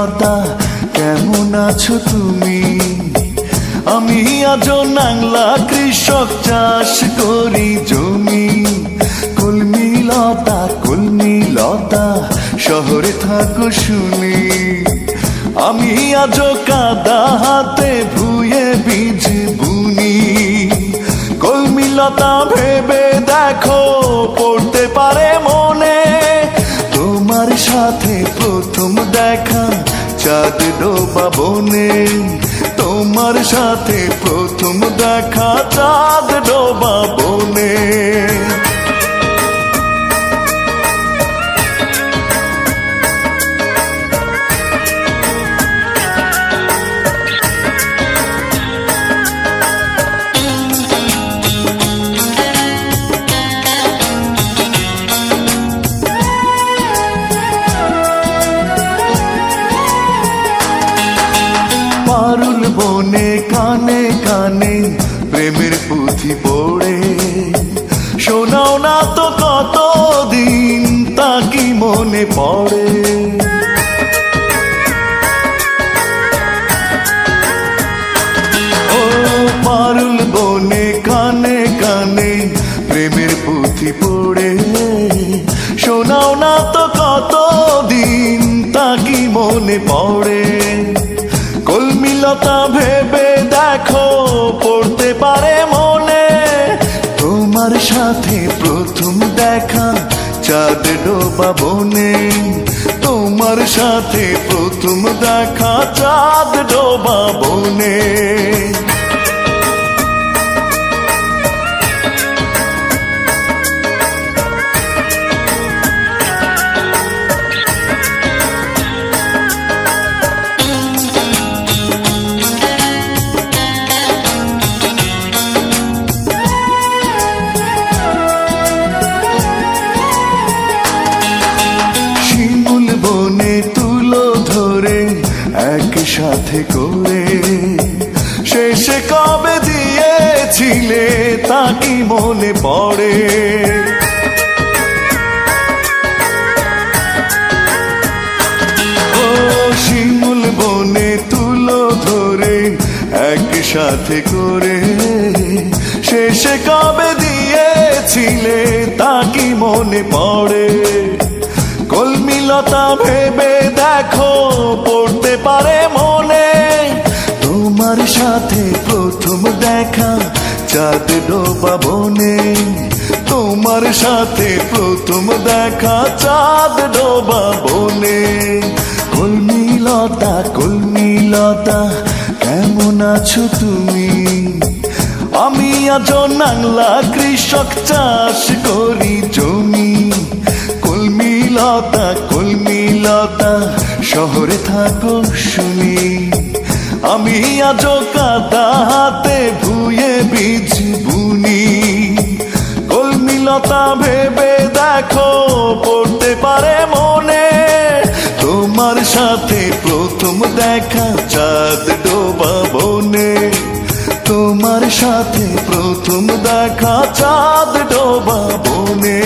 লতা কেমন আছো তুমি? আমি আজও নাংলা কৃষক, চাষ করি জমি। কলমি লতা শহরে থাকো শুনি। আমি আজও কাদা হাতে ভুয়ে বীজ বুনি। কলমি লতা ভেবে দেখো পড়তে পারে মনে। তোমার সাথে প্রথম দেখা চাঁদ ডোবা বনে। তোমার সাথে প্রথম দেখা চাঁদ ডোবা বনে। পারুল বনে কানে কানে প্রেমের পুঁথি পড়ে। শোনাও না তো কতদিন তা কি মনে পড়ে। ও পারুল বনে কানে কানে প্রেমের পুঁথি পড়ে। শোনাও না তো কতদিন তা কি মনে পড়ে। কলমি লতা ভেবে দেখো পড়তে পারে মনে। তোমার সাথে প্রথম দেখা চাঁদ ডোবা বনে। তোমার সাথে প্রথম দেখা চাঁদ ডোবা বনে। একসাথে করে শেষে কবে দিয়েছিলে তা কি মনে পড়ে। ও শিমুল বনে তুলো ধরে একসাথে করে শেষে কবে দিয়েছিলে তা কি মনে পড়ে। কলমি লতা ভেবে দেখো পড়তে পারে মনে। তোমার সাথে প্রথম দেখা চাঁদ ডোবা বনে। তোমার সাথে প্রথম দেখা চাঁদ ডোবা বনে। কলমি লতা কেমন আছো তুমি? আমি আজও নাংলা কৃষক, চাষ করি জমি। কলমি লতা শহরে থাকো শুনি। আমি আজও কাদা হাতে ভুয়ে বীজ বুনি। কলমি লতা ভেবে দেখো পড়তে পারে মনে। তোমার সাথে প্রথম দেখা চাঁদ ডোবা বনে। তোমার সাথে প্রথম দেখা চাঁদ ডোবা বনে।